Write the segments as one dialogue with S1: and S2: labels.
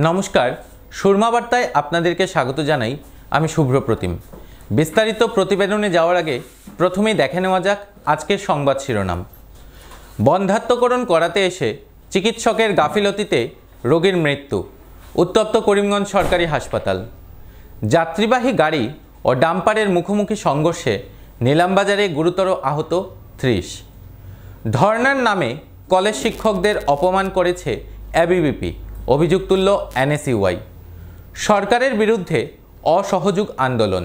S1: নমস্কার, সুরমা বার্তায় আপনাদেরকে স্বাগত জানাই। আমি শুভ্র প্রতিম। বিস্তারিত প্রতিবেদনে যাওয়ার আগে প্রথমেই দেখে নেওয়া যাক আজকের সংবাদ শিরোনাম। বন্ধ্যাত্বকরণ করাতে এসে চিকিৎসকের গাফিলতিতে রোগীর মৃত্যু, উত্তপ্ত করিমগঞ্জ সরকারি হাসপাতাল। যাত্রীবাহী গাড়ি ও ডাম্পারের মুখোমুখি সংঘর্ষে নিলামবাজারে গুরুতর আহত 30। ধর্নার নামে কলেজ শিক্ষকদের অপমান করেছে এবিভিপি, অভিযোগ তুলল এনএসইউআই। সরকারের বিরুদ্ধে অসহযোগ আন্দোলন,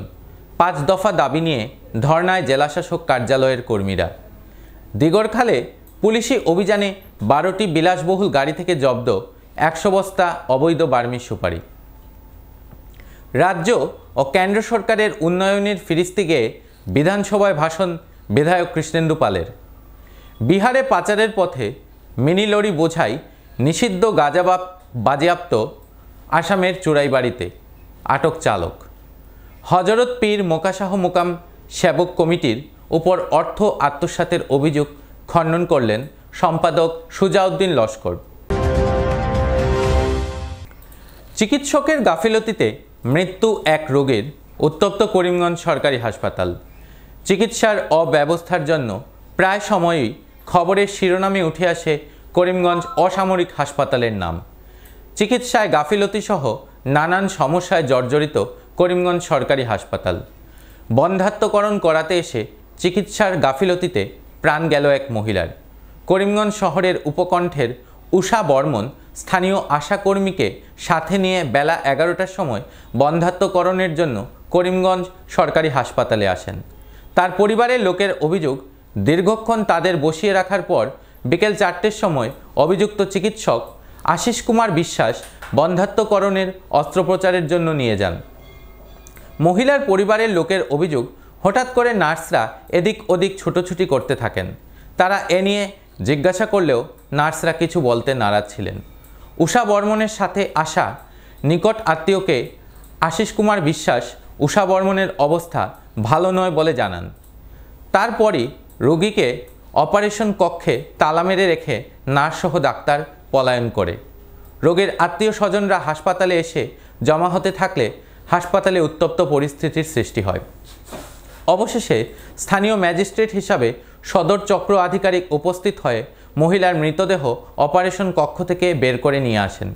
S1: 5 দফা দাবি নিয়ে ধর্নায় জেলাশাসক কার্যালয়ের কর্মীরা। দিগরখালে পুলিশি অভিযানে 12টি বিলাসবহুল গাড়ি থেকে জব্দ 100 বস্তা অবৈধ বার্মিজ সুপারি। রাজ্য ও কেন্দ্র সরকারের উন্নয়নের ফিরিস্তি গেয়ে বিধানসভায় ভাষণ বিধায়ক কৃষ্ণেন্দু পালের। বিহারে পাচারের পথে মিনি লরি বোঝাই নিষিদ্ধ গাঁজা বাজেয়াপ্ত, আসামের চুরাইবাড়িতে আটক চালক। হজরত পীর মোকাশাহ মোকাম সেবক কমিটির উপর অর্থ আত্মসাতের অভিযোগ খণ্ডন করলেন সম্পাদক সুজাউদ্দিন লস্কর। চিকিৎসকের গাফিলতিতে মৃত্যু এক রোগীর, উত্তপ্ত করিমগঞ্জ সরকারি হাসপাতাল। চিকিৎসার অব্যবস্থার জন্য প্রায় সময়ই খবরের শিরোনামে উঠে আসে করিমগঞ্জ অসামরিক হাসপাতালের নাম। চিকিৎসায় গাফিলতি সহ নানান সমস্যায় জর্জরিত করিমগঞ্জ সরকারি হাসপাতাল। বন্ধ্যাত্বকরণ করাতে এসে চিকিৎসার গাফিলতিতে প্রাণ গেল এক মহিলার। করিমগঞ্জ শহরের উপকণ্ঠের উষা বর্মন স্থানীয় আশাকর্মীকে সাথে নিয়ে বেলা 11টার সময় বন্ধ্যাত্বকরণের জন্য করিমগঞ্জ সরকারি হাসপাতালে আসেন। তার পরিবারের লোকের অভিযোগ, দীর্ঘক্ষণ তাদের বসিয়ে রাখার পর বিকেল 4টের সময় অভিযুক্ত চিকিৎসক আশিস কুমার বিশ্বাস বন্ধ্যাত্বকরণের অস্ত্রোপচারের জন্য নিয়ে যান। মহিলার পরিবারের লোকের অভিযোগ, হঠাৎ করে নার্সরা এদিক ওদিক ছুটোছুটি করতে থাকেন। তারা এ নিয়ে জিজ্ঞাসা করলেও নার্সরা কিছু বলতে নারাজ ছিলেন। উষা বর্মনের সাথে আসা নিকট আত্মীয়কে আশিস কুমার বিশ্বাস উষা বর্মনের অবস্থা ভালো নয় বলে জানান। তারপরই রোগীকে অপারেশন কক্ষে তালা মেরে রেখে নার্সসহ ডাক্তার পলায়ন করে। রোগীর আত্মীয় স্বজনরা হাসপাতালে এসে জমা হতে থাকলে হাসপাতালে উত্তপ্ত পরিস্থিতির সৃষ্টি হয়। অবশেষে স্থানীয় ম্যাজিস্ট্রেট হিসাবে সদর চক্র আধিকারিক উপস্থিত হয়ে মহিলার মৃতদেহ অপারেশন কক্ষ থেকে বের করে নিয়ে আসেন।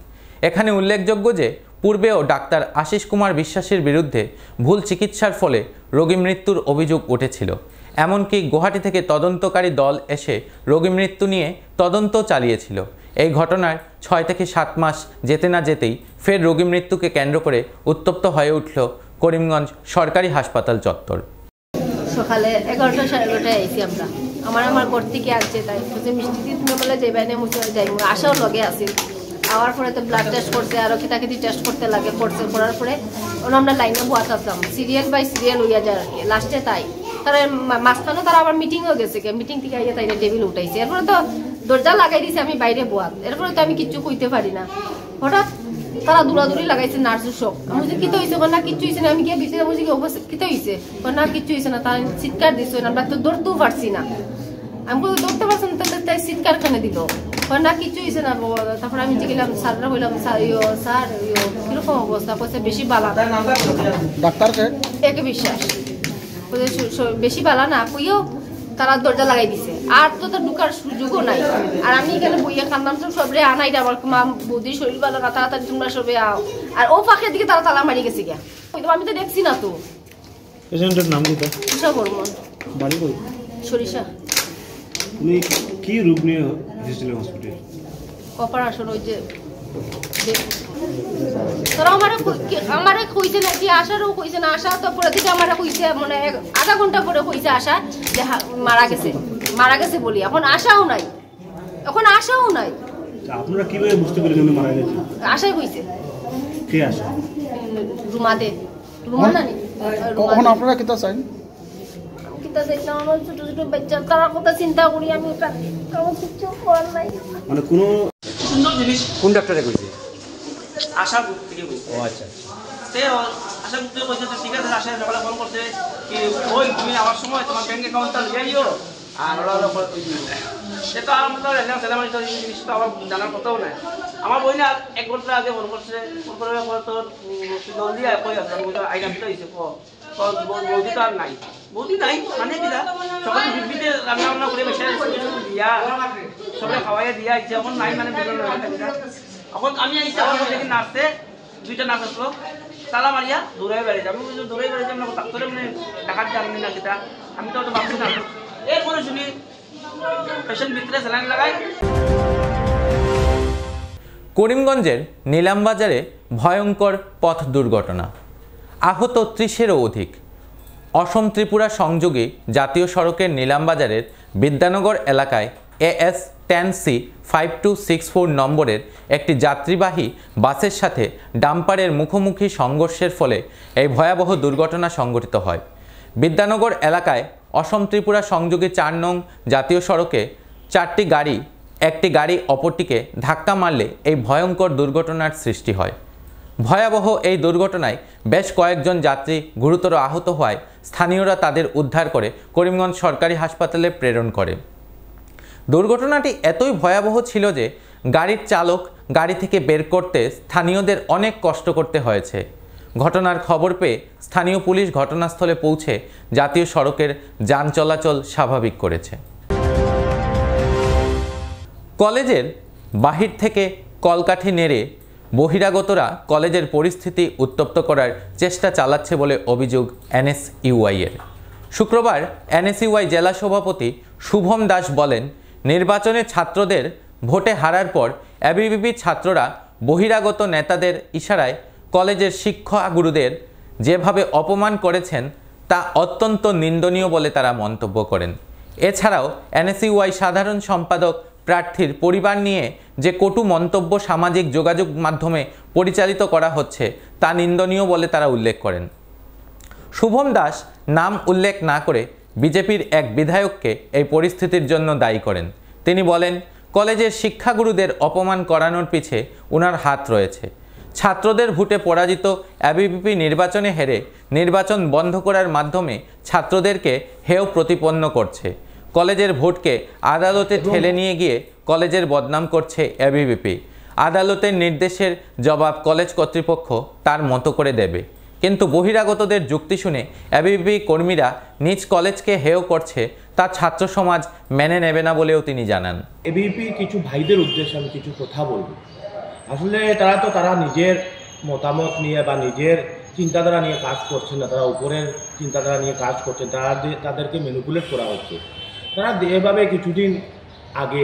S1: এখানে উল্লেখযোগ্য যে পূর্বেও ডাক্তার আশিস কুমার বিশ্বাসের বিরুদ্ধে ভুল চিকিৎসার ফলে রোগী মৃত্যুর অভিযোগ উঠেছিল। এমনকি গুয়াহাটি থেকে তদন্তকারী দল এসে রোগী মৃত্যু নিয়ে তদন্ত চালিয়েছিল। এই ঘটনার 6 থেকে 7 মাস যেতে না যেতেই ফের রোগী মৃত্যুকে কেন্দ্র করে উত্তপ্ত হয়ে উঠল করিমগঞ্জ সরকারি হাসপাতাল চত্বর।
S2: সকালে 11টা সাড়ে 11টায় আইসি আমরা, আমার ঘর থেকে আসছে, তাই বলছে মিষ্টি দিয়ে তুমি বলে যাইবাই না, মুছে যাই। আসাও লগে আসি, আওয়ার পরে তো ব্লাড টেস্ট করছে, আরও কিতাকিতি টেস্ট করতে লাগে, করছে। করার পরে আমরা লাইনে বোয়াত আসলাম, সিরিয়াল বাই সিরিয়াল হইয়া যায় আর কি। লাস্টে তাই তারা মাঝখানে তারা আবার মিটিংও গেছে, মিটিং থেকে আইয়া তাই টেবিল উঠাইছে। এরপরে তো দরজা লাগাই দিছে, আমি বাইরে বোয়াত। এরপরে তো আমি কিচ্ছু কইতে পারি না। হঠাৎ তারা দৌড়াদৌড়ি লাগাইছে, নার্সের সব। আমি বলছি কিতো হয়েছে, না কিচ্ছু হয়েছে না। আমি গিয়ে ভিতরে বলছি অবস্থা কিতো হয়েছে, না কিচ্ছু হয়েছে না। তারা চিৎকার দিচ্ছে, আমরা তো দৌড়তেও পারছি না। আমি দৌড়তে পারছি না, তাই চিৎকার খানে দিল, না কিচ্ছু হয়েছে না। তারপরে আমি গেলাম, স্যাররা বললাম স্যার কিরকম অবস্থা, বলছে বেশি বালা।
S3: ডাক্তারকে
S2: একে বিশ্বাস বেশি বালা না কইও তারা দরজা লাগাই দিছে, আর তো ঢুকার সুযোগও নাই। আর আমি এখানে বইয়া কান্দাম, সবরে আনাই আমার মা বৌদির শরীর ভালো না, তাড়াতাড়ি তোমরা সবে আও। আর ও পাখের দিকে তারা তালা মারি গেছে গিয়া, আমি তো দেখছি না। তো
S3: পেশেন্টের নাম কি?
S2: উষা বর্মন,
S3: বাড়ি কই?
S2: সরিষা।
S3: উনি কি রোগ নিয়ে এসেছিলেন হসপিটালে?
S2: অপারেশন ওই যে তোরা আমারে কইছে নাকি, আসারও কইছে না। আসা তো পরে থেকে আমারে কইছে, মানে আধা ঘন্টা পরে কইছে আসা যে মারা গেছে বলি। এখন আসাও নাই।
S3: আপনারা কিভাবে বুঝতে পারলেন উনি মারা গেছে?
S2: আশাই কইছে।
S3: কে আসে?
S2: রুমা নানি।
S3: কখন আপনারা কিতা চাইন?
S2: কিতা দেখলাম আমার ছোট ছোট বাচ্চা, তারা কথা চিন্তা করি আমি কিছু করার নাই।
S3: মানে কোনো
S4: সুন্দর জিনিস।
S1: কোন ডাক্তারে কইছে?
S4: আশা থেকে কইছে।
S1: ও আচ্ছা।
S4: আশা থেকে কইছে, ঠিক আছে। আশা সকালে ফোন করছে কি ওই তুমি আবার সময় তোমার ব্যাংক অ্যাকাউন্টটা লিয়ে আইও, আর ওরা সেটা আমরা ছেলেমানি এই জিনিসটা আমার জানার কথাও নাই। আমার বই না 1 ঘন্টা আগে ফোন করছে, ফোন করার পর তোর জলদি কই আসলাম, আইনা ভিতরে এসে বৌদি তো আর নাই, বৌদি নাই মানে কিনা সকালে বিবিতে রান্না করে বসে দিয়া সবাই খাওয়াইয়া দিয়া আইছে, এখন নাই মানে এখন আমি আইসি আমার মধ্যে নাচতে 2টা নাচ আসলো, তালা মারিয়া দূরে বেড়েছে। আমি বলছি দূরে বেড়েছে আমরা ডাক্তারে মানে ডাকাত জানি না কিটা, আমি তো ভাবছি না। এরপরে শুনি পেশেন্ট ভিতরে স্যালাইন লাগাই।
S1: করিমগঞ্জের নিলামবাজারে ভয়ঙ্কর পথ দুর্ঘটনা, আহত 30-এরও অধিক। অসম ত্রিপুরা সংযোগী জাতীয় সড়কের নিলামবাজারের বিদ্যানগর এলাকায় AS 10C 5264 নম্বরের একটি যাত্রীবাহী বাসের সাথে ডাম্পারের মুখোমুখি সংঘর্ষের ফলে এই ভয়াবহ দুর্ঘটনা সংঘটিত হয়। বিদ্যানগর এলাকায় অসম ত্রিপুরা সংযোগী 4 নং জাতীয় সড়কে 4টি গাড়ি একটি গাড়ি অপরটিকে ধাক্কা মারলে এই ভয়ঙ্কর দুর্ঘটনার সৃষ্টি হয়। ভয়াবহ এই দুর্ঘটনায় বেশ কয়েকজন যাত্রী গুরুতর আহত হওয়ায় স্থানীয়রা তাদের উদ্ধার করে করিমগঞ্জ সরকারি হাসপাতালে প্রেরণ করে। দুর্ঘটনাটি এতই ভয়াবহ ছিল যে গাড়ির চালক গাড়ি থেকে বের করতে স্থানীয়দের অনেক কষ্ট করতে হয়েছে। ঘটনার খবর পেয়ে স্থানীয় পুলিশ ঘটনাস্থলে পৌঁছে জাতীয় সড়কের যান চলাচল স্বাভাবিক করেছে। কলেজের বাহির থেকে কলকাঠি নেড়ে বহিরাগতরা কলেজের পরিস্থিতি উত্তপ্ত করার চেষ্টা চালাচ্ছে বলে অভিযোগ NSUI-এর। শুক্রবার NSUI জেলা সভাপতি শুভম দাস বলেন, নির্বাচনে ছাত্রদের ভোটে হারার পর ABVP ছাত্ররা বহিরাগত নেতাদের ইশারায় কলেজের শিক্ষাগুরুদের যেভাবে অপমান করেছেন তা অত্যন্ত নিন্দনীয় বলে তারা মন্তব্য করেন। এছাড়াও NSUI সাধারণ সম্পাদক প্রার্থীর পরিবার নিয়ে যে কটু মন্তব্য সামাজিক যোগাযোগ মাধ্যমে পরিচালিত করা হচ্ছে তা নিন্দনীয় বলে তারা উল্লেখ করেন। শুভম দাস নাম উল্লেখ না করে বিজেপির এক বিধায়ককে এই পরিস্থিতির জন্য দায়ী করেন। তিনি বলেন, কলেজের শিক্ষাগুরুদের অপমান করানোর পিছে ওনার হাত রয়েছে। ছাত্রদের ভোটে পরাজিত ABVP নির্বাচনে হেরে নির্বাচন বন্ধ করার মাধ্যমে ছাত্রদেরকে হেয় প্রতিপন্ন করছে। কলেজের ভোটকে আদালতে ঠেলে নিয়ে গিয়ে কলেজের বদনাম করছে ABVP। আদালতের নির্দেশের জবাব কলেজ কর্তৃপক্ষ তার মতো করে দেবে, কিন্তু বহিরাগতদের যুক্তি শুনে ABVP কর্মীরা নিজ কলেজকে হেয় করছে তা ছাত্র সমাজ মেনে নেবে না বলেও তিনি জানান।
S5: ABVP কিছু ভাইদের উদ্দেশ্যে আমি কিছু কথা বলব। আসলে তারা নিজের মতামত নিয়ে বা নিজের চিন্তাধারা নিয়ে কাজ করছেন না, তারা উপরের চিন্তাধারা নিয়ে কাজ করছেন, তাদেরকে ম্যানিপুলেট করা হচ্ছে। তারা এভাবে কিছুদিন আগে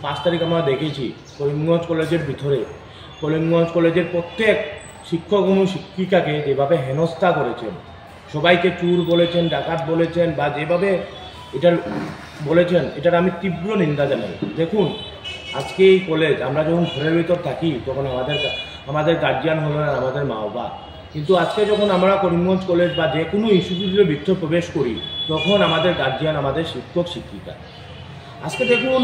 S5: 5 তারিখ আমরা দেখেছি করিমগঞ্জ কলেজের ভিতরে করিমগঞ্জ কলেজের প্রত্যেক শিক্ষক এবং শিক্ষিকাকে যেভাবে হেনস্থা করেছেন, সবাইকে চুর বলেছেন, ডাকাত বলেছেন বা যেভাবে এটা বলেছেন, এটার আমি তীব্র নিন্দা জানাই। দেখুন, আজকে এই কলেজ আমরা যখন ঘরের ভিতর থাকি তখন আমাদের গার্জিয়ান হলেন আমাদের মা বাবা, কিন্তু আজকে যখন আমরা করিমগঞ্জ কলেজ বা যে কোনো ইনস্টিটিউটের ভিতরে প্রবেশ করি তখন আমাদের গার্জিয়ান আমাদের শিক্ষক শিক্ষিকা। আজকে দেখুন,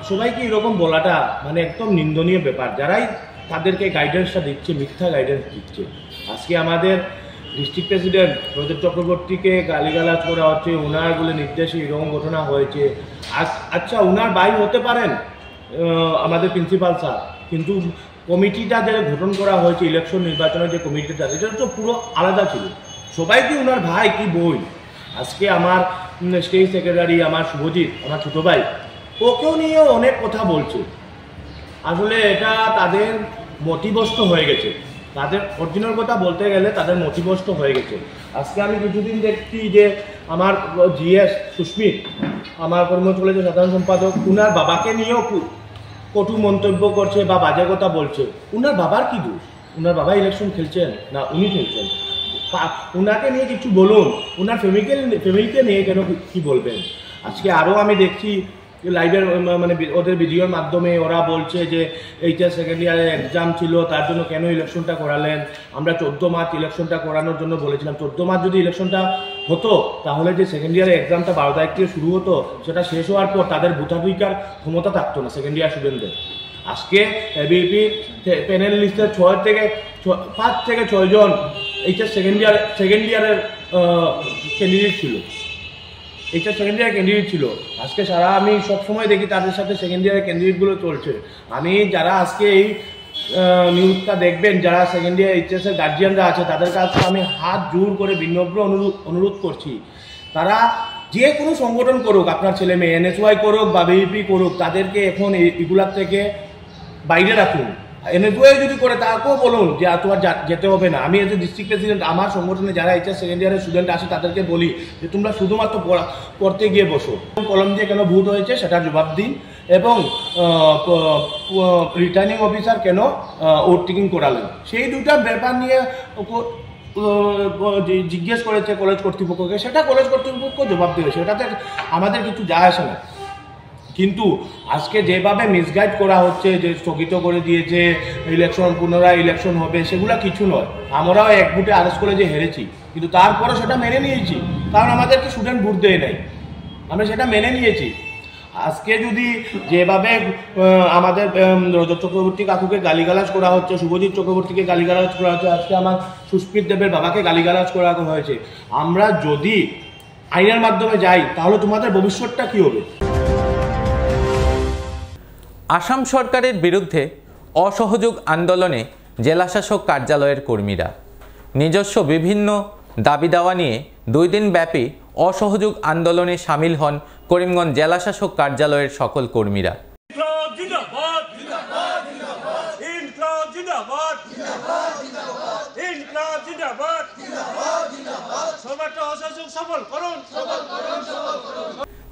S5: সবাইকে এরকম বলাটা মানে একদম নিন্দনীয় ব্যাপার। যারাই তাদেরকে গাইডেন্সটা দিচ্ছে মিথ্যা গাইডেন্স দিচ্ছে। আজকে আমাদের ডিস্ট্রিক্ট প্রেসিডেন্ট প্রদীপ চক্রবর্তীকে গালিগালাজ করা হচ্ছে, ওনার বলে নির্দেশে এরকম ঘটনা হয়েছে। আচ্ছা, ওনার ভাই হতে পারেন আমাদের প্রিন্সিপাল স্যার, কিন্তু কমিটিটা যে গঠন করা হয়েছে ইলেকশন নির্বাচনের যে কমিটিটা, এটা তো পুরো আলাদা ছিল। সবাই কি ওনার ভাই কি বই? আজকে আমার স্টেট সেক্রেটারি আমার শুভজিৎ, আমার ছোটো ভাই, ওকেও নিয়েও অনেক কথা বলছে। আসলে এটা তাদের মতিভ্রষ্ট হয়ে গেছে। তাদের অরিজিনাল কথা বলতে গেলে তাদের মতিভ্রষ্ট হয়ে গেছে। আজকে আমি কিছুদিন দেখছি যে আমার GS সুস্মিত, আমার করিমগঞ্জ কলেজের সাধারণ সম্পাদক, উনার বাবাকে নিয়েও কটু মন্তব্য করছে বা বাজে কথা বলছে। উনার বাবার কি দোষ? উনার বাবা ইলেকশন খেলছেন না উনি খেলছেন? উনাকে নিয়ে কিছু বলুন, উনার ফ্যামিলিকে নিয়ে কেন কি বলবেন? আজকে আরও আমি দেখছি লাইভের মানে ওদের ভিডিওর মাধ্যমে ওরা বলছে যে এইচএস সেকেন্ড ইয়ারের এক্সাম ছিল, তার জন্য কেন ইলেকশনটা করালেন? আমরা 14 মার্চ ইলেকশনটা করানোর জন্য বলেছিলাম। 14 মার্চ যদি ইলেকশনটা হতো তাহলে যে সেকেন্ড ইয়ারের এক্সামটা 12 তারিখ থেকে শুরু হতো, সেটা শেষ হওয়ার পর তাদের ভোটাধিকার ক্ষমতা থাকতো না সেকেন্ড ইয়ার স্টুডেন্টদের। আজকে ABVP প্যানেল লিস্টের 5 থেকে 6 জন এইচএস সেকেন্ড ইয়ারের ক্যান্ডিডেট ছিল। এইচএস সেকেন্ড ইয়ার ক্যান্ডিডেট ছিল, আজকে সারা আমি সবসময় দেখি তাদের সাথে সেকেন্ড ইয়ারের ক্যান্ডিডেটগুলো চলছে। আমি যারা আজকে এই নিউজটা দেখবেন, যারা সেকেন্ড ইয়ার এইচএস এর গার্জিয়ানরা আছে, তাদের কাছে আমি হাত জোর করে বিনম্র অনুরোধ করছি, তারা যে কোনো সংগঠন করুক, আপনার ছেলে মেয়ে এনএসওয়াই করুক বা বিএপি করুক, তাদেরকে এখন এগুলার থেকে বাইরে রাখুন। এনএসওয়াই যদি করে তাকেও বলুন যে তোমার যেতে হবে না। আমি এজ এ ডিস্ট্রিক্ট প্রেসিডেন্ট আমার সংগঠনে যারা এইচএস সেকেন্ড ইয়ারের স্টুডেন্ট আসে তাদেরকে বলি যে তোমরা শুধুমাত্র পড়তে গিয়ে বসো, কলম দিয়ে কেন ভূত হয়েছে সেটা জবাব দিন, এবং রিটার্নিং অফিসার কেন ওভারটেকিং করালেন সেই দুটা ব্যাপার নিয়ে জিজ্ঞেস করেছে কলেজ কর্তৃপক্ষকে, সেটা কলেজ কর্তৃপক্ষ জবাব দেবে, সেটাতে আমাদের কিছু যায় আসে না। কিন্তু আজকে যেভাবে মিসগাইড করা হচ্ছে, যে স্থগিত করে দিয়েছে, ইলেকশন পুনরায় ইলেকশন হবে, সেগুলো কিছু নয়। আমরাও এক ভোটে আরএস কলেজে হেরেছি, কিন্তু তারপরে সেটা মেনে নিয়েছি, কারণ আমাদেরকে স্টুডেন্ট ভোট দেয় নাই, আমরা সেটা মেনে নিয়েছি। আজকে যদি যেভাবে আমাদের রজত চক্রবর্তী কাকুকে গালিগালাজ করা হচ্ছে, শুভজিৎ চক্রবর্তীকে গালিগালাজ করা হচ্ছে, আজকে আমার সুস্মিত দেবের বাবাকে গালিগালাজ করা হয়েছে, আমরা যদি আইনের মাধ্যমে যাই তাহলে তোমাদের ভবিষ্যৎটা কি হবে?
S1: আসাম সরকারের বিরুদ্ধে অসহযোগ আন্দোলনে জেলাশাসক কার্যালয়ের কর্মীরা নিজস্ব বিভিন্ন দাবি দাওয়া নিয়ে 2 দিন ব্যাপী অসহযোগ আন্দোলনে সামিল হন করিমগঞ্জ জেলাশাসক কার্যালয়ের সকল কর্মীরা।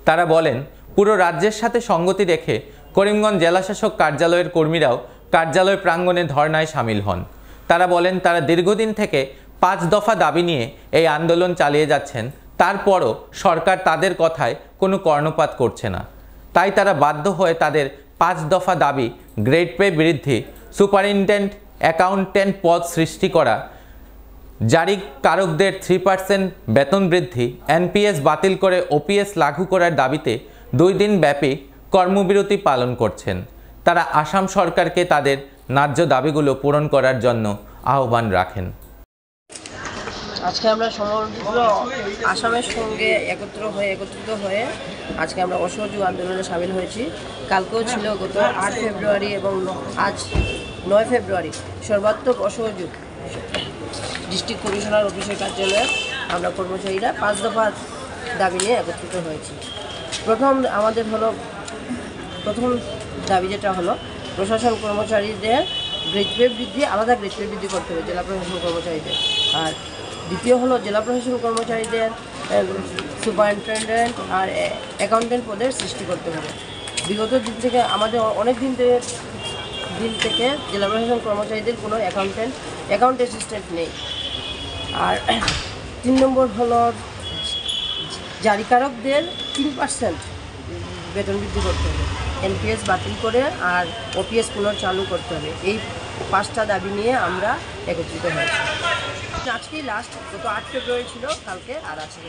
S1: তারা বলেন, পুরো রাজ্যের সাথে সঙ্গতি রেখে করিমগঞ্জ জেলাশাসক কার্যালয়ের কর্মীরাও কার্যালয় প্রাঙ্গণে ধর্নায় সামিল হন। তারা বলেন, তারা দীর্ঘদিন থেকে 5 দফা দাবি নিয়ে এই আন্দোলন চালিয়ে যাচ্ছেন, তারপরও সরকার তাদের কথায় কোনো কর্ণপাত করছে না। তাই তারা বাধ্য হয়ে তাদের 5 দফা দাবি গ্রেড পে বৃদ্ধি, সুপারিনটেন্ডেন্ট অ্যাকাউন্ট্যান্ট পদ সৃষ্টি করা, জারি কারকদের 3% বেতন বৃদ্ধি, এনপিএস বাতিল করে ওপিএস লাগু করার দাবিতে 2 দিন ব্যাপী কর্মবিরতি পালন করছেন। তারা আসাম সরকারকে তাদের ন্যায্য দাবিগুলো পূরণ করার জন্য আহ্বান রাখেন।
S6: আজকে আমরা সমগ্র আসামের সঙ্গে একত্রিত হয়ে আজকে আমরা অসহযোগ আন্দোলনে সামিল হয়েছি। কালকেও ছিল গত 8 ফেব্রুয়ারি এবং আজ 9 ফেব্রুয়ারি সর্বাত্মক অসহযোগ ডিস্ট্রিক্ট কমিশনার অফিসের কার্যালয়ে আমরা কর্মচারীরা 5 দফা দাবি নিয়ে একত্রিত হয়েছি। প্রথম দাবি যেটা হলো প্রশাসন কর্মচারীদের গ্রেড পে বৃদ্ধি, আলাদা গ্রেড পে বৃদ্ধি করতে হবে জেলা প্রশাসন কর্মচারীদের। আর দ্বিতীয় হলো জেলা প্রশাসন কর্মচারীদের সুপারিনটেন্ডেন্ট আর অ্যাকাউন্ট্যান্ট পদের সৃষ্টি করতে হবে। বিগত দিন থেকে আমাদের অনেক দিন থেকে জেলা প্রশাসন কর্মচারীদের কোনো অ্যাকাউন্ট অ্যাসিস্ট্যান্ট নেই। আর 3 নম্বর হলো জারিকারকদের 3% বেতন বৃদ্ধি করতে হবে, এনপিএস বাতিল করে আর ওপিএস পুনর্চালু করতে হবে। এই 5টা দাবি নিয়ে আমরা একত্রিত হয়েছি। আজকেই লাস্ট, গত 8 ফেব্রুয়ারি ছিল, কালকে আর আজকে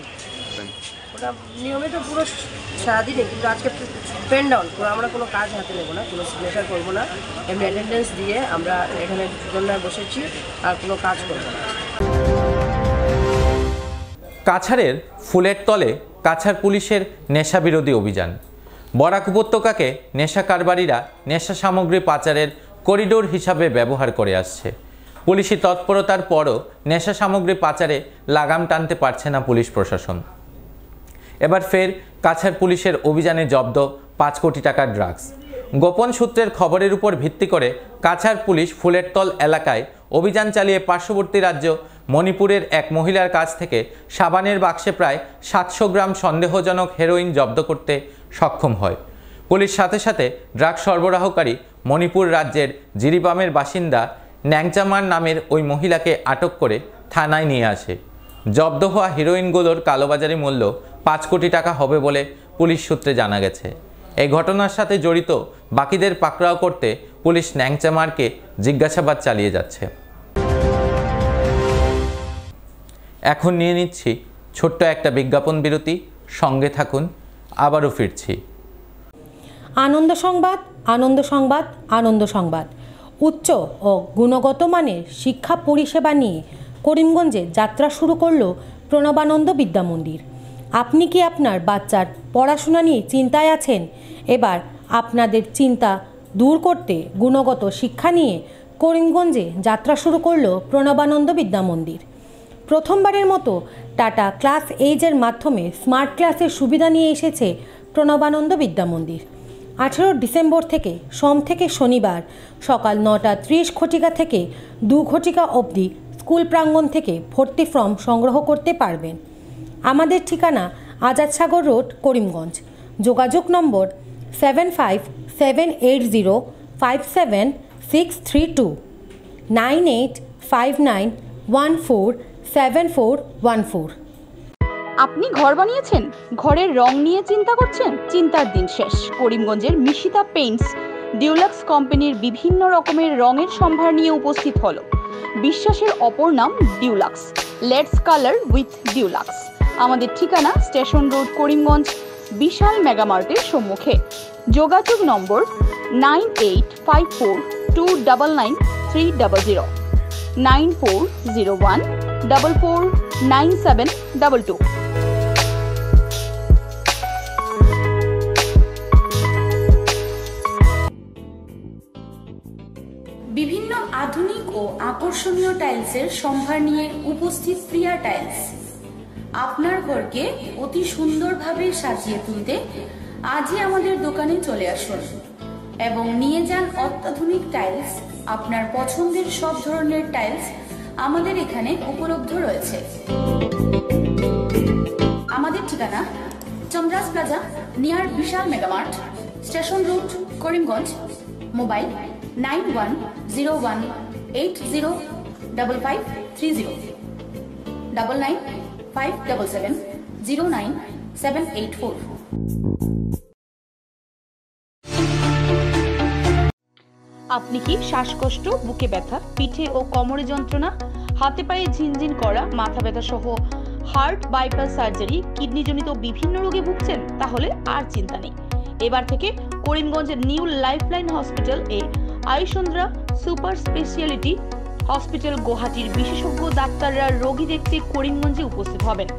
S6: ওটা নিয়মিত পুরো সারাদিনে, কিন্তু আজকে পেন ডাউন পুরো, আমরা কোনো কাজ হাতে নেব না, কোনো সিগনেচার করবো না, এমনি অ্যাটেন্ডেন্স দিয়ে আমরা এখানে ধর্নায় বসেছি, আর কোনো কাজ করবো না।
S1: কাছাড়ের ফুলের তলে কাছাড় পুলিশের নেশা বিরোধী অভিযান। বরাক উপত্যকাকে নেশা কারবারিরা নেশা সামগ্রী পাচারের করিডোর হিসাবে ব্যবহার করে আসছে। পুলিশি তৎপরতার পরও নেশা সামগ্রী পাচারে লাগাম টানতে পারছে না পুলিশ প্রশাসন। এবার ফের কাছাড় পুলিশের অভিযানে জব্দ 5 কোটি টাকার ড্রাগস। গোপন সূত্রের খবরের উপর ভিত্তি করে কাছাড় পুলিশ ফুলেরতল এলাকায় অভিযান চালিয়ে পার্শ্ববর্তী রাজ্য মণিপুরের এক মহিলার কাছ থেকে সাবানের বাক্সে প্রায় 700 গ্রাম সন্দেহজনক হেরোইন জব্দ করতে সক্ষম হয়। পুলিশ সাথে সাথে ড্রাগস সরবরাহকারী মণিপুর রাজ্যের জিরিবামের বাসিন্দা ন্যাংচামার নামের ওই মহিলাকে আটক করে থানায় নিয়ে আসে। জব্দ হওয়া হিরোইনগুলোর কালোবাজারি মূল্য 5 কোটি টাকা হবে বলে পুলিশ সূত্রে জানা গেছে। এই ঘটনার সাথে জড়িত বাকিদের পাকড়াও করতে পুলিশ ন্যাংচামারকে জিজ্ঞাসাবাদ চালিয়ে যাচ্ছে। এখন নিয়ে নিচ্ছি ছোট্ট একটা বিজ্ঞাপন বিরতি, সঙ্গে থাকুন, আবারও ফিরছি।
S7: আনন্দ সংবাদ, আনন্দ সংবাদ, আনন্দ সংবাদ। উচ্চ ও গুণগত মানের শিক্ষা পরিষেবা নিয়ে করিমগঞ্জে যাত্রা শুরু করল প্রণবানন্দ বিদ্যা মন্দির। আপনি কি আপনার বাচ্চার পড়াশোনা নিয়ে চিন্তায় আছেন? এবার আপনাদের চিন্তা দূর করতে গুণগত শিক্ষা নিয়ে করিমগঞ্জে যাত্রা শুরু করল প্রণবানন্দ বিদ্যামন্দির। প্রথমবারের মতো টাটা ক্লাস এইজের মাধ্যমে স্মার্ট ক্লাসের সুবিধা নিয়ে এসেছে প্রণবানন্দ বিদ্যামন্দির। 18 ডিসেম্বর থেকে সোম থেকে শনিবার সকাল 9:30 ঘটিকা থেকে 2 ঘটিকা অবধি স্কুল প্রাঙ্গণ থেকে ভর্তি ফর্ম সংগ্রহ করতে পারবেন। আমাদের ঠিকানা আজাদ সাগর রোড, করিমগঞ্জ। যোগাযোগ নম্বর 7570576632 9859147414।
S8: আপনি ঘর বানিয়েছেন, ঘরের রং নিয়ে চিন্তা করছেন? চিন্তার দিন শেষ। করিমগঞ্জের মিশিতা পেইন্টস ডিউলাক্স কোম্পানির বিভিন্ন রকমের রঙের সম্ভার নিয়ে উপস্থিত হলো। বিশ্বাসের অপর নাম deluxe. Let's colour with deluxe. আমাদের ঠিকানা স্টেশন রোড, করিমগঞ্জ, বিশাল মেগামার্টের সম্মুখে। যোগাযোগ নম্বর 9854299300 9401449722।
S9: বিভিন্ন আধুনিক ও আকর্ষণীয় টাইলসের সম্ভার নিয়ে উপস্থিত প্রিয়া টাইলস। আপনার ঘরকে অতি সুন্দরভাবে সাজিয়ে তুলতে আজই আমাদের দোকানে চলে আসুন এবং নিয়ে যান অত্যাধুনিক টাইলস। আপনার পছন্দের সব ধরনের টাইলস আমাদের এখানে উপলব্ধ রয়েছে। আমাদের ঠিকানা Chandras plaza, near Vishal Mega Mart, station road, Karimganj. Mobile 9101805530 9957709784।
S8: আপনি কি শ্বাসকষ্ট, বুকে ব্যথা, পিঠে ও কোমরে যন্ত্রণা, হাতে পায়ে ঝিনঝিন করা, মাথা ব্যথা সহ হার্ট বাইপাস সার্জারি, কিডনিজনিত বিভিন্ন রোগে ভুগছেন? তাহলে আর চিন্তা নেই। এবার থেকে করিমগঞ্জের নিউ লাইফলাইন হসপিটাল আয়ুষন্দ্রা সুপার স্পেশালিটি হসপিটাল গুয়াহাটির বিশেষজ্ঞ ডাক্তাররা রোগী দেখতে করিমগঞ্জে উপস্থিত হবেন।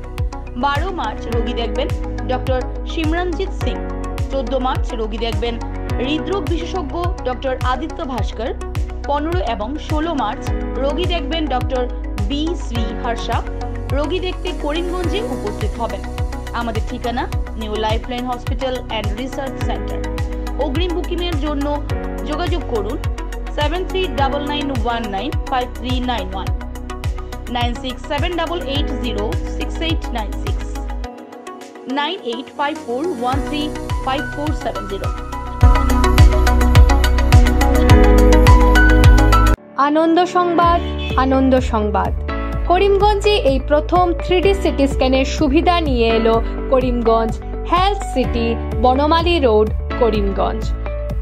S8: 12 মার্চ রোগী দেখবেন ডক্টর সিমরনজিৎ সিং। 14 মার্চ রোগী দেখবেন হৃদরোগ বিশেষজ্ঞ ডক্টর আদিত্য ভাস্কর। 15 এবং 16 মার্চ রোগী দেখবেন ডক্টর বি শ্রী হর্ষা। রোগী দেখতে করিমগঞ্জে উপস্থিত হবেন। আমাদের ঠিকানা new lifeline hospital and research centre. অগ্রিম বুকিংয়ের জন্য যোগাযোগ করুন 7399195391 9678806896 9854135470।
S10: আনন্দ সংবাদ, আনন্দ সংবাদ। করিমগঞ্জে এই প্রথম 3D সিটি স্ক্যানের সুবিধা নিয়ে এলো Karimganj health city, Banamali road, Karimganj.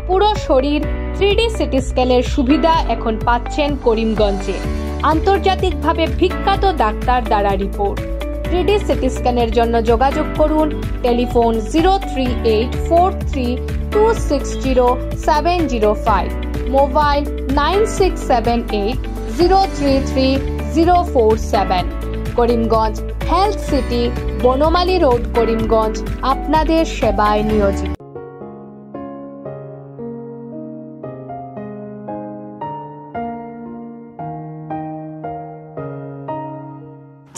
S10: পুরো শরীর 3D সিটি স্ক্যানের সুবিধা এখন পাচ্ছেন করিমগঞ্জে। আন্তর্জাতিকভাবে বিখ্যাত ডাক্তার দ্বারা রিপোর্ট। 3D সিটি স্ক্যানের জন্য যোগাযোগ করুন telephone 038460705, mobile 9678033047। Karimganj health city, Banamali road, Karimganj আপনাদের সেবায় নিয়োজিত।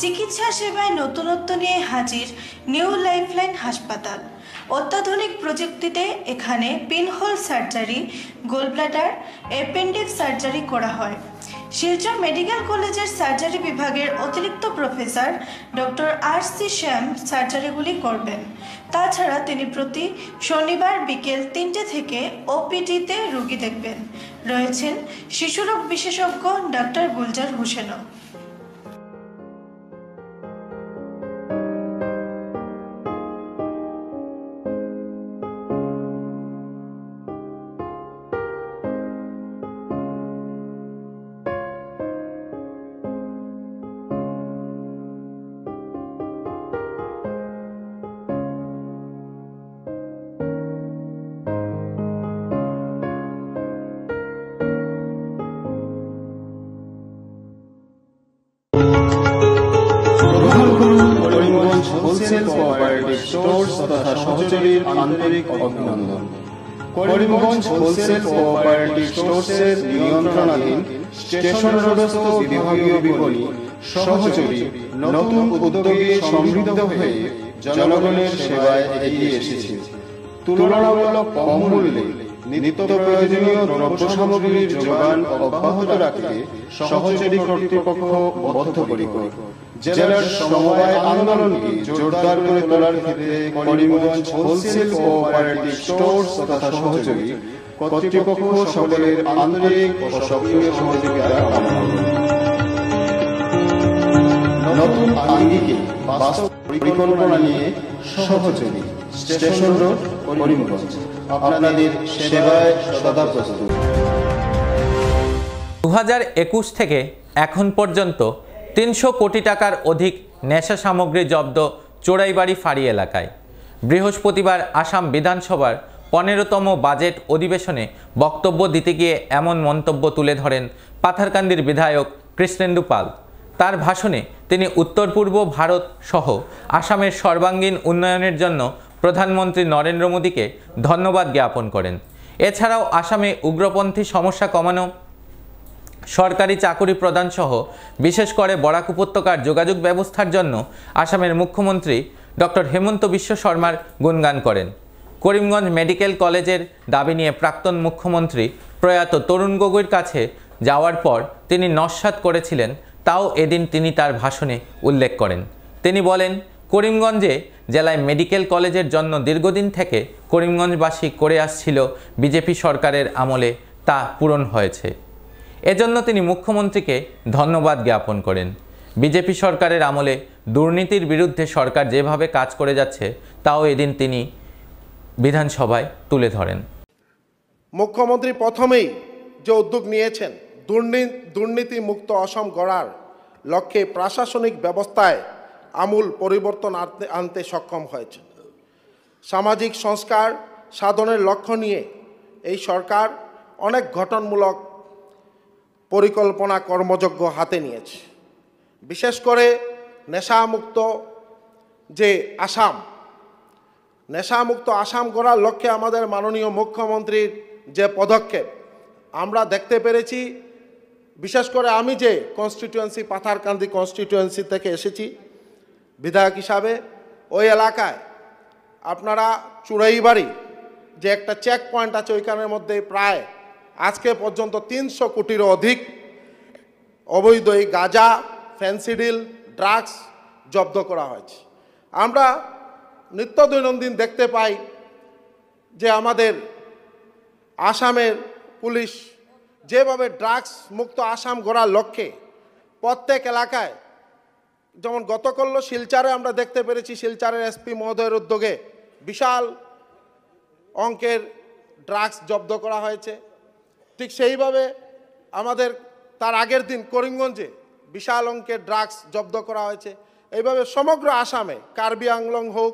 S11: চিকিৎসা সেবায় নতুনত্ব নিয়ে হাজির নিউ লাইফলাইন হাসপাতাল। অত্যাধুনিক প্রযুক্তিতে এখানে pinhole surgery, gallbladder, appendix surgery করা হয়। শিলচর মেডিকেল কলেজের সার্জারি বিভাগের অতিরিক্ত প্রফেসর ডক্টর RC শ্যাম সার্জারিগুলি করবেন। তাছাড়া তিনি প্রতি শনিবার বিকেল 3টে থেকে OPD-তে রোগী দেখবেন। রয়েছেন শিশুরোগ বিশেষজ্ঞ ডাক্তার গুলজার হোসেনও।
S12: হোলসেল কোঅপারেটিভ স্টোর্স তথা সহযোগীর আন্তরিক অভিনন্দন। করিমগঞ্জ হোলসেল কোঅপারেটিভ স্টোর্সের নিয়ন্ত্রণাধীন স্টেশন রোডস্থ বিভাগীয় বিপণী সহযোগী নতুন উদ্যোগে সমৃদ্ধ হয়ে জনগণের সেবায় এগিয়ে এসেছে। তুলনামূলক কম মূল্যে নিত্য প্রয়োজনীয় দ্রব্য সামগ্রীর যোগান অব্যাহত রাখতে সহযোগী কর্তৃপক্ষ বদ্ধপরিকর। জেলার সমবায় আন্দোলনকে জোরদার করে তোলার ক্ষেত্রে করিমগঞ্জ হোলসেল কোঅপারেটিভ স্টোর্স তথা সহযোগী কর্তৃপক্ষ সকলের আন্তরিক ও সক্রিয় সহযোগিতা কামনা করে। নতুন আঙ্গিকে বাস্তব পরিকল্পনা নিয়ে সহযোগী স্টেশন রোড করিমগঞ্জ আপনাদের সেবায় সদা প্রস্তুত।
S1: 2021 থেকে এখন পর্যন্ত 300 কোটি টাকার অধিক নেশা সামগ্রী জব্দ চোরাইবাড়ি ফাঁড়ি এলাকায়। বৃহস্পতিবার আসাম বিধানসভার 15তম বাজেট অধিবেশনে বক্তব্য দিতে গিয়ে এমন মন্তব্য তুলে ধরেন পাথারকান্দির বিধায়ক কৃষ্ণেন্দু পাল। তার ভাষণে তিনি উত্তর পূর্ব ভারত সহ আসামের সর্বাঙ্গীন উন্নয়নের জন্য প্রধানমন্ত্রী নরেন্দ্র মোদীকে ধন্যবাদ জ্ঞাপন করেন। এছাড়াও আসামে উগ্রপন্থী সমস্যা কমানো, সরকারি চাকুরি প্রদান সহ বিশেষ করে বরাক উপত্যকার যোগাযোগ ব্যবস্থার জন্য আসামের মুখ্যমন্ত্রী ডক্টর হেমন্ত বিশ্ব শর্মার গুণগান করেন। করিমগঞ্জ মেডিকেল কলেজের দাবি নিয়ে প্রাক্তন মুখ্যমন্ত্রী প্রয়াত তরুণ গগৈর কাছে যাওয়ার পর তিনি নস্যাৎ করেছিলেন, তাও এদিন তিনি তার ভাষণে উল্লেখ করেন। তিনি বলেন, করিমগঞ্জে জেলায় মেডিকেল কলেজের জন্য দীর্ঘদিন থেকে করিমগঞ্জবাসী করে আসছিল বিজেপি সরকারের আমলে, তা পূরণ হয়েছে। এজন্য তিনি মুখ্যমন্ত্রীকে ধন্যবাদ জ্ঞাপন করেন। বিজেপি সরকারের আমলে দুর্নীতির বিরুদ্ধে সরকার যেভাবে কাজ করে যাচ্ছে তাও এদিন তিনি বিধানসভায় তুলে ধরেন।
S13: মুখ্যমন্ত্রী প্রথমেই যে উদ্যোগ নিয়েছেন দুর্নীতি মুক্ত অসম গড়ার লক্ষ্যে প্রশাসনিক ব্যবস্থায় আমূল পরিবর্তন আনতে সক্ষম হয়েছে। সামাজিক সংস্কার সাধনের লক্ষ্য নিয়ে এই সরকার অনেক গঠনমূলক পরিকল্পনা কর্মযজ্ঞ হাতে নিয়েছে। বিশেষ করে নেশামুক্ত আসাম গড়ার লক্ষ্যে আমাদের মাননীয় মুখ্যমন্ত্রীর যে পদক্ষেপ আমরা দেখতে পেরেছি। বিশেষ করে আমি যে কনস্টিটিউয়েন্সি পাথারকান্দি কনস্টিটিউয়েন্সি থেকে এসেছি বিধায়ক হিসাবে, ওই এলাকায় আপনারা চুড়াইবাড়ি যে একটা চেক পয়েন্ট আছে ওইখানের মধ্যে প্রায় আজকে পর্যন্ত 300 কোটিরও অধিক অবৈধ গাঁজা, ফেন্সিডিল, ড্রাগস জব্দ করা হয়েছে। আমরা নিত্য দৈনন্দিন দেখতে পাই যে আমাদের আসামের পুলিশ যেভাবে ড্রাগস মুক্ত আসাম গড়ার লক্ষ্যে প্রত্যেক এলাকায়, যেমন গতকাল শিলচরে আমরা দেখতে পেরেছি শিলচরের এসপি মহোদয়ের উদ্যোগে বিশাল অঙ্কের ড্রাগস জব্দ করা হয়েছে। ঠিক সেইভাবে আমাদের তার আগের দিন করিমগঞ্জে বিশাল অঙ্কের ড্রাগস জব্দ করা হয়েছে। এইভাবে সমগ্র আসামে কার্বি আংলং হোক,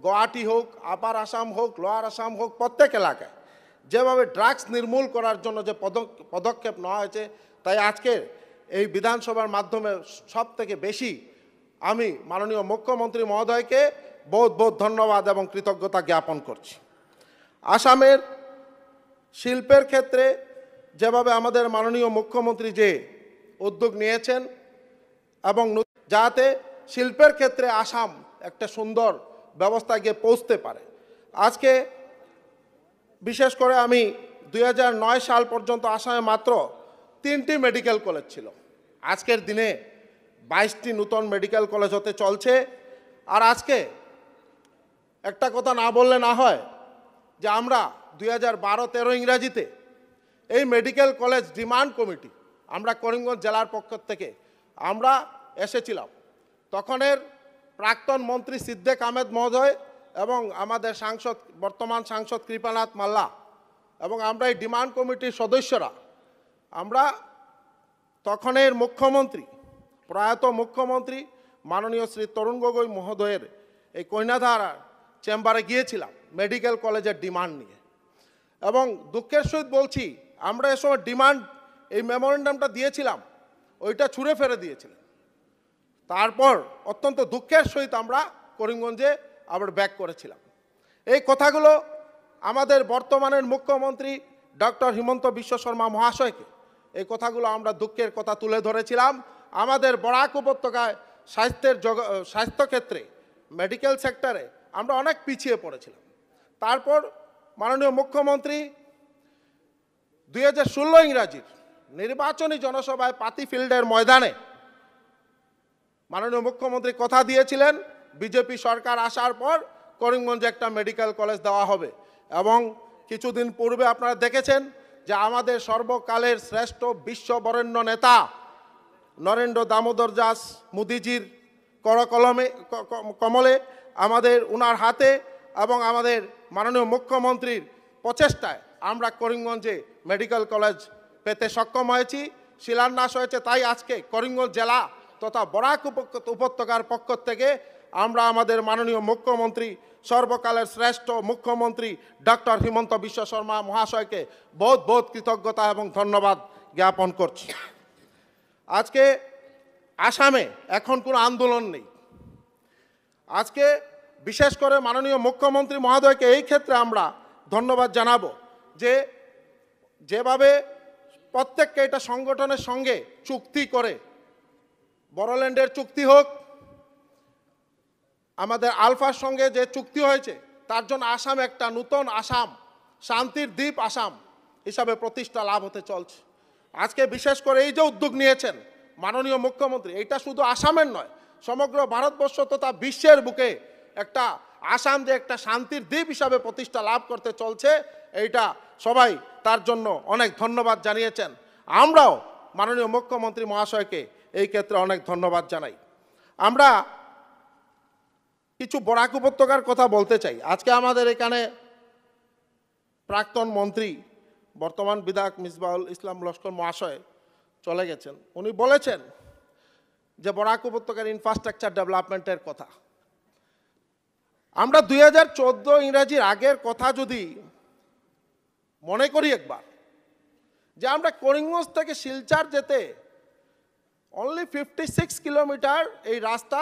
S13: গুয়াহাটি হোক, আপার আসাম হোক, লোয়ার আসাম হোক, প্রত্যেক এলাকায় যেভাবে ড্রাগস নির্মূল করার জন্য যে পদক্ষেপ নেওয়া হয়েছে, তাই আজকের এই বিধানসভার মাধ্যমে সব থেকে বেশি আমি মাননীয় মুখ্যমন্ত্রী মহোদয়কে বহুত ধন্যবাদ এবং কৃতজ্ঞতা জ্ঞাপন করছি। আসামের শিল্পের ক্ষেত্রে যেভাবে আমাদের মাননীয় মুখ্যমন্ত্রী যে উদ্যোগ নিয়েছেন এবং যাতে শিল্পের ক্ষেত্রে আসাম একটা সুন্দর ব্যবস্থা গিয়ে পৌঁছতে পারে। আজকে বিশেষ করে আমি 2009 সাল পর্যন্ত আসামে মাত্র 3টি মেডিকেল কলেজ ছিল। আজকের দিনে 22টি নতুন মেডিকেল কলেজ হতে চলছে। আর আজকে একটা কথা না বললে না হয় যে আমরা 2012-13 ইংরাজিতে এই মেডিকেল কলেজ ডিমান্ড কমিটি আমরা করিমগঞ্জ জেলার পক্ষ থেকে আমরা এসেছিলাম। তখনের প্রাক্তন মন্ত্রী সিদ্দিক আহমেদ মহোদয় এবং আমাদের বর্তমান সাংসদ কৃপানাথ মাল্লা এবং আমরা এই ডিমান্ড কমিটির সদস্যরা আমরা তখনের মুখ্যমন্ত্রী প্রয়াত মুখ্যমন্ত্রী মাননীয় শ্রী তরুণ গগৈ মহোদয়ের এই কন্যাধারা চেম্বারে গিয়েছিলাম মেডিকেল কলেজের ডিমান্ড নিয়ে। এবং দুঃখের সহিত বলছি আমরা এ সময় ডিমান্ড এই মেমোরেন্ডামটা দিয়েছিলাম, ওইটা ছুঁড়ে ফেলে দিয়েছিলেন। তারপর অত্যন্ত দুঃখের সহিত আমরা করিমগঞ্জে আবার ব্যাক করেছিলাম। এই কথাগুলো আমাদের বর্তমানের মুখ্যমন্ত্রী ডক্টর হিমন্ত বিশ্ব শর্মা মহাশয়কে এই কথাগুলো আমরা দুঃখের কথা তুলে ধরেছিলাম। আমাদের বরাক উপত্যকায় স্বাস্থ্যক্ষেত্রে মেডিকেল সেক্টরে আমরা অনেক পিছিয়ে পড়েছিলাম। তারপর মাননীয় মুখ্যমন্ত্রী 2016 ইংরাজির নির্বাচনী জনসভায় পাতি ফিল্ডের ময়দানে মাননীয় মুখ্যমন্ত্রী কথা দিয়েছিলেন বিজেপি সরকার আসার পর করিমগঞ্জে একটা মেডিকেল কলেজ দেওয়া হবে। এবং কিছুদিন পূর্বে আপনারা দেখেছেন যে আমাদের সর্বকালের শ্রেষ্ঠ বিশ্ববরেণ্য নেতা নরেন্দ্র দামোদর দাস মোদিজির কমলে আমাদের ওনার হাতে এবং আমাদের মাননীয় মুখ্যমন্ত্রীর প্রচেষ্টায় আমরা করিমগঞ্জে মেডিকেল কলেজ পেতে সক্ষম হয়েছি, শিলান্যাস হয়েছে। তাই আজকে করিমগঞ্জ জেলা তথা বরাক উপত্যকার পক্ষ থেকে আমরা আমাদের মাননীয় মুখ্যমন্ত্রী সর্বকালের শ্রেষ্ঠ মুখ্যমন্ত্রী ডক্টর হিমন্ত বিশ্ব শর্মা মহাশয়কে বহুত বহুত কৃতজ্ঞতা এবং ধন্যবাদ জ্ঞাপন করছি। আজকে আসামে এখন কোনো আন্দোলন নেই। আজকে বিশেষ করে মাননীয় মুখ্যমন্ত্রী মহোদয়কে এই ক্ষেত্রে আমরা ধন্যবাদ জানাবো যে যেভাবে প্রত্যেককে এটা সংগঠনের সঙ্গে চুক্তি করে, বড়োল্যান্ডের চুক্তি হোক, আমাদের আলফার সঙ্গে যে চুক্তি হয়েছে তার জন্য আসাম একটা নূতন আসাম, শান্তির দ্বীপ আসাম হিসাবে প্রতিষ্ঠা লাভ হতে চলছে। আজকে বিশেষ করে এই যে উদ্যোগ নিয়েছেন মাননীয় মুখ্যমন্ত্রী, এটা শুধু আসামের নয়, সমগ্র ভারতবর্ষ তথা বিশ্বের বুকে একটা আসাম যে একটা শান্তির দ্বীপ হিসাবে প্রতিষ্ঠা লাভ করতে চলছে, এইটা সবাই তার জন্য অনেক ধন্যবাদ জানিয়েছেন। আমরাও মাননীয় মুখ্যমন্ত্রী মহাশয়কে এই ক্ষেত্রে অনেক ধন্যবাদ জানাই। আমরা কিছু বরাক উপত্যকার কথা বলতে চাই। আজকে আমাদের এখানে প্রাক্তন মন্ত্রী বর্তমান বিধায়ক মিসবাহুল ইসলাম লস্কর মহাশয় চলে গেছেন। উনি বলেছেন যে বরাক উপত্যকার ইনফ্রাস্ট্রাকচার ডেভেলপমেন্টের কথা। আমরা 2014 ইংরাজির আগের কথা যদি মনে করি একবার, যে আমরা করিমগঞ্জ থেকে শিলচর যেতে অনলি 56 কিলোমিটার এই রাস্তা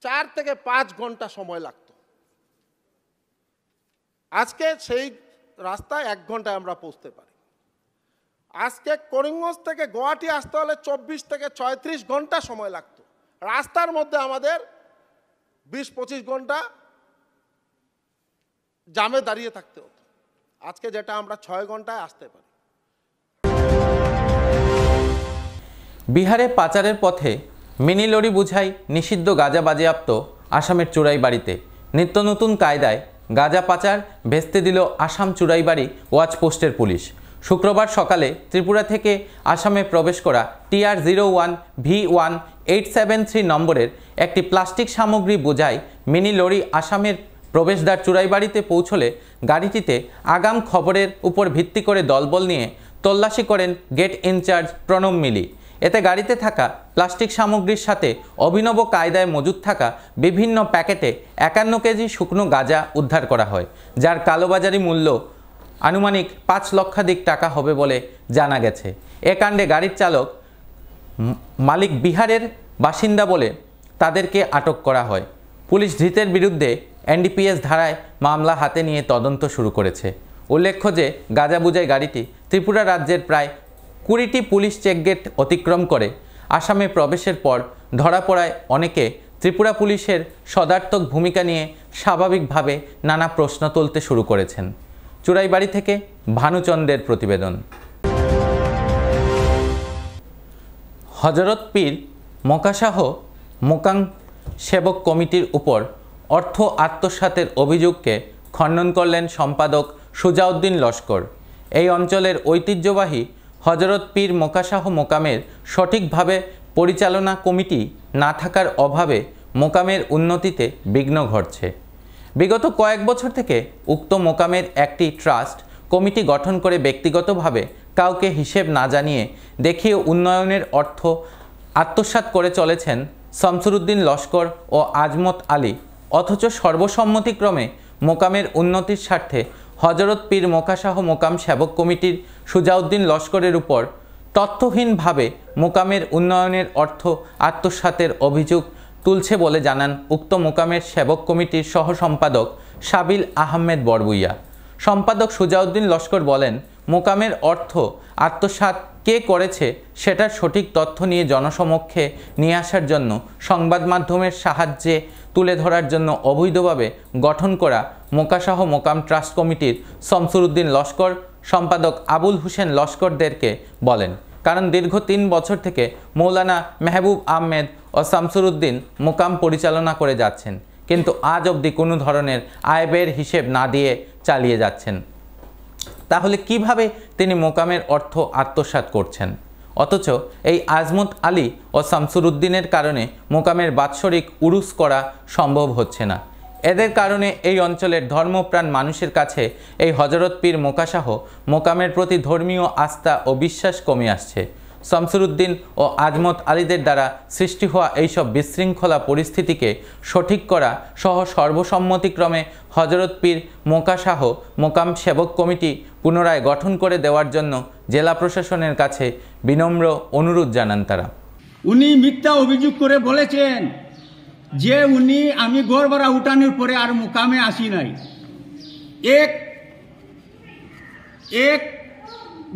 S13: 4 থেকে 5 ঘন্টা সময় লাগত। আজকে সেই রাস্তায় 1 ঘন্টায় আমরা পৌঁছতে পারি। আজকে করিমগঞ্জ থেকে গুয়াহাটি আসতে হলে 24 থেকে 36 ঘন্টা সময় লাগত। রাস্তার মধ্যে আমাদের 20-25 ঘন্টা জামে দাঁড়িয়ে থাকতে হতো। আজকে যেটা আমরা 6 ঘন্টায় আসতে পারি।
S1: বিহারে পাচারের পথে মিনি লরি বুঝাই নিষিদ্ধ গাঁজা বাজেয়াপ্ত আসামের চুরাইবাড়িতে। নিত্য নতুন কায়দায় গাঁজা পাচার ভেস্তে দিল আসাম চুরাইবাড়ি ওয়াচপোস্টের পুলিশ। শুক্রবার সকালে ত্রিপুরা থেকে আসামে প্রবেশ করা TR01 V1873 নম্বরের একটি প্লাস্টিক সামগ্রী বোঝাই মিনি লরি আসামের প্রবেশদ্বার চুরাইবাড়িতে পৌঁছলে গাড়িটিতে আগাম খবরের উপর ভিত্তি করে দলবল নিয়ে তল্লাশি করেন গেট ইনচার্জ প্রণব মিলি। এতে গাড়িতে থাকা প্লাস্টিক সামগ্রীর সাথে অভিনব কায়দায় মজুদ থাকা বিভিন্ন প্যাকেটে 51 কেজি শুকনো গাঁজা উদ্ধার করা হয়, যার কালোবাজারি মূল্য আনুমানিক 5 লক্ষাধিক টাকা হবে বলে জানা গেছে। এ কাণ্ডে গাড়ির চালক মালিক বিহারের বাসিন্দা বলে তাদেরকে আটক করা হয়। পুলিশ ধৃতের বিরুদ্ধে NDPS ধারায় মামলা হাতে নিয়ে তদন্ত শুরু করেছে। উল্লেখ্য যে গাঁজা বোঝাই গাড়িটি ত্রিপুরা রাজ্যের প্রায় 20টি পুলিশ চেকগেট অতিক্রম করে আসামে প্রবেশের পর ধরা পড়ায় অনেকে ত্রিপুরা পুলিশের সদার্থক ভূমিকা নিয়ে স্বাভাবিকভাবে নানা প্রশ্ন তুলতে শুরু করেছেন। চুরাইবাড়ি থেকে ভানুচন্দ্রের প্রতিবেদন। হজরত পীর মোকাশাহ মোকাং সেবক কমিটির উপর অর্থ আত্মসাতের অভিযোগকে খণ্ডন করলেন সম্পাদক সুজাউদ্দিন লস্কর। এই অঞ্চলের ঐতিহ্যবাহী হজরত পীর মোকাশাহ মোকামের সঠিকভাবে পরিচালনা কমিটি না থাকার অভাবে মোকামের উন্নতিতে বিঘ্ন ঘটছে। বিগত কয়েক বছর থেকে উক্ত মোকামের একটি ট্রাস্ট কমিটি গঠন করে ব্যক্তিগতভাবে কাউকে হিসেব না জানিয়ে দেখিয়ে উন্নয়নের অর্থ আত্মসাৎ করে চলেছেন শামসুরউদ্দিন লস্কর ও আজমত আলী। অথচ সর্বসম্মতিক্রমে মোকামের উন্নতির স্বার্থে হজরত পীর মোকাশাহ মোকাম সেবক কমিটির সুজাউদ্দিন লস্করের উপর তথ্যহীনভাবে মোকামের উন্নয়নের অর্থ আত্মসাতের অভিযোগ তুলছে বলে জানান উক্ত মোকামের সেবক কমিটির সহ সম্পাদক সাবিল আহমেদ বরবুইয়া। সম্পাদক সুজাউদ্দিন লস্কর বলেন, মোকামের অর্থ আত্মসাৎ কে করেছে সেটার সঠিক তথ্য নিয়ে জনসমক্ষে নিয়ে আসার জন্য সংবাদ মাধ্যমের সাহায্যে তুলে ধরার জন্য অবৈধভাবে গঠন করা মোকাসহ মোকাম ট্রাস্ট কমিটির শামসুরউদ্দিন লস্কর, সম্পাদক আবুল হোসেন লস্করদেরকে বলেন। কারণ দীর্ঘ 3 বছর থেকে মৌলানা মেহবুব আহমেদ ও শামসুরউদ্দিন মোকাম পরিচালনা করে যাচ্ছেন, কিন্তু আজ অবধি কোনো ধরনের আয় ব্যয়ের হিসেব না দিয়ে চালিয়ে যাচ্ছেন। তাহলে কিভাবে তিনি মোকামের অর্থ আত্মসাৎ করছেন? অথচ এই আজমত আলী ও শামসুরউদ্দিনের কারণে মোকামের বাৎসরিক উরুস করা সম্ভব হচ্ছে না। এদের কারণে এই অঞ্চলের ধর্মপ্রাণ মানুষের কাছে এই হযরত পীর মোকাসহ মোকামের প্রতি ধর্মীয় আস্থা ও বিশ্বাস কমে আসছে। শামসুরউদ্দিন ও আজমত আলীদের দ্বারা সৃষ্টি হওয়া এইসব বিশৃঙ্খলা পরিস্থিতিকে সঠিক করা সহ সর্বসম্মতিক্রমে হযরত পীর মোকাসহ মোকাম সেবক কমিটি পুনরায় গঠন করে দেওয়ার জন্য জেলা প্রশাসনের কাছে বিনম্র অনুরোধ জানান তারা।
S14: উনি মিথ্যা অভিযোগ করে বলেছেন যে আমি গড় ভাড়া উঠানোর পরে আর মোকামে আসি নাই। এক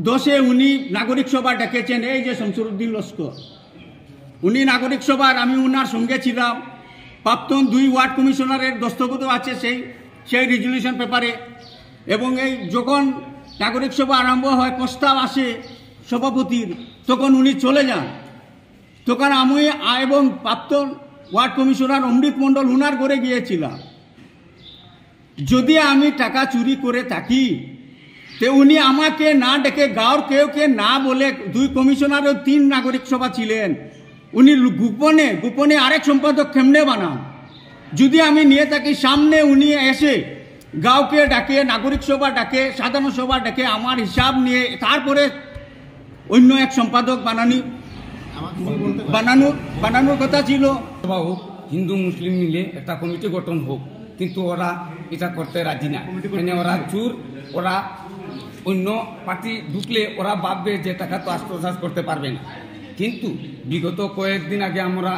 S14: 10-এ উনি নাগরিক সভা ডেকেছেন, এই যে শামসুরউদ্দিন লস্কর, উনি নাগরিক সভার, আমি উনার সঙ্গে ছিলাম। প্রাক্তন 2 ওয়ার্ড কমিশনারের দস্তখত আছে সেই রেজলিউশন পেপারে। এবং এই যখন নাগরিক সভা আরম্ভ হয়, প্রস্তাব আসে সভাপতির, তখন উনি চলে যান। তখন আমি এবং প্রাক্তন ওয়ার্ড কমিশনার অমৃত মণ্ডল উনার ঘরে গিয়েছিলাম। যদি আমি টাকা চুরি করে থাকি, তো উনি আমাকে না ডেকে, গাঁওর কেউকে না বলে, 2 কমিশনার ও 3 নাগরিক সভা ছিলেন, উনি গোপনে আরেক সম্পাদক কেমনে বানান? যদি আমি নিয়ে থাকি, সামনে উনি এসে গাঁওকে ডাকে, নাগরিক সভা ডাকে, সাধারণ সভা ডাকে, আমার হিসাব নিয়ে তারপরে অন্য এক সম্পাদক বানানোর কথা ছিল।
S15: হোক, হিন্দু মুসলিম মিলে একটা কমিটি গঠন হোক, কিন্তু ওরা এটা করতে রাজি না। মানে ওরা চুর, ওরা অন্য পার্টি ঢুকলে ওরা ভাববে যে টাকা তো আত্মসাৎ করতে পারবে না। কিন্তু বিগত কয়েকদিন আগে আমরা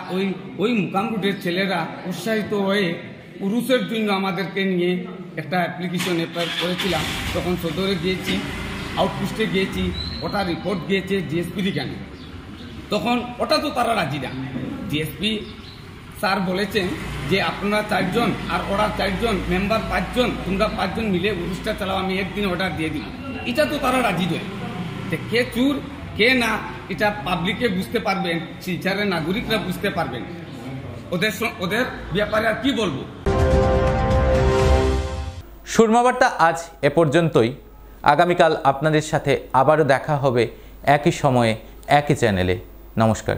S15: ওই মুকাম রুটের ছেলেরা উৎসাহিত হয়ে উরুসের জন্য আমাদেরকে নিয়ে একটা অ্যাপ্লিকেশন করেছিলাম। তখন সদরে গিয়েছি, আউটপোস্টে গিয়েছি, ওটা রিপোর্ট গিয়েছে ডিএসপির এখানে। তখন ওটা তো তারা রাজি না। ডিএসপি স্যার বলেছেন যে আপনারা 4 জন আর ওরা 4 জন, মেম্বার 5 জন, তোমরা 5 জন মিলে উরুসটা চালাও, আমি একদিন অর্ডার দিয়ে দিব। এটা তো তারা রাজি নয়। কে চুর কে না, এটা পাবলিকে বুঝতে পারবেন, শিলচরের নাগরিকরা বুঝতে পারবেন। ওদের ব্যাপারে আর কি বলবো।
S1: সুরমাবার্তা আজ এ পর্যন্তই। আগামীকাল আপনাদের সাথে আবারও দেখা হবে একই সময়ে একই চ্যানেলে। নমস্কার।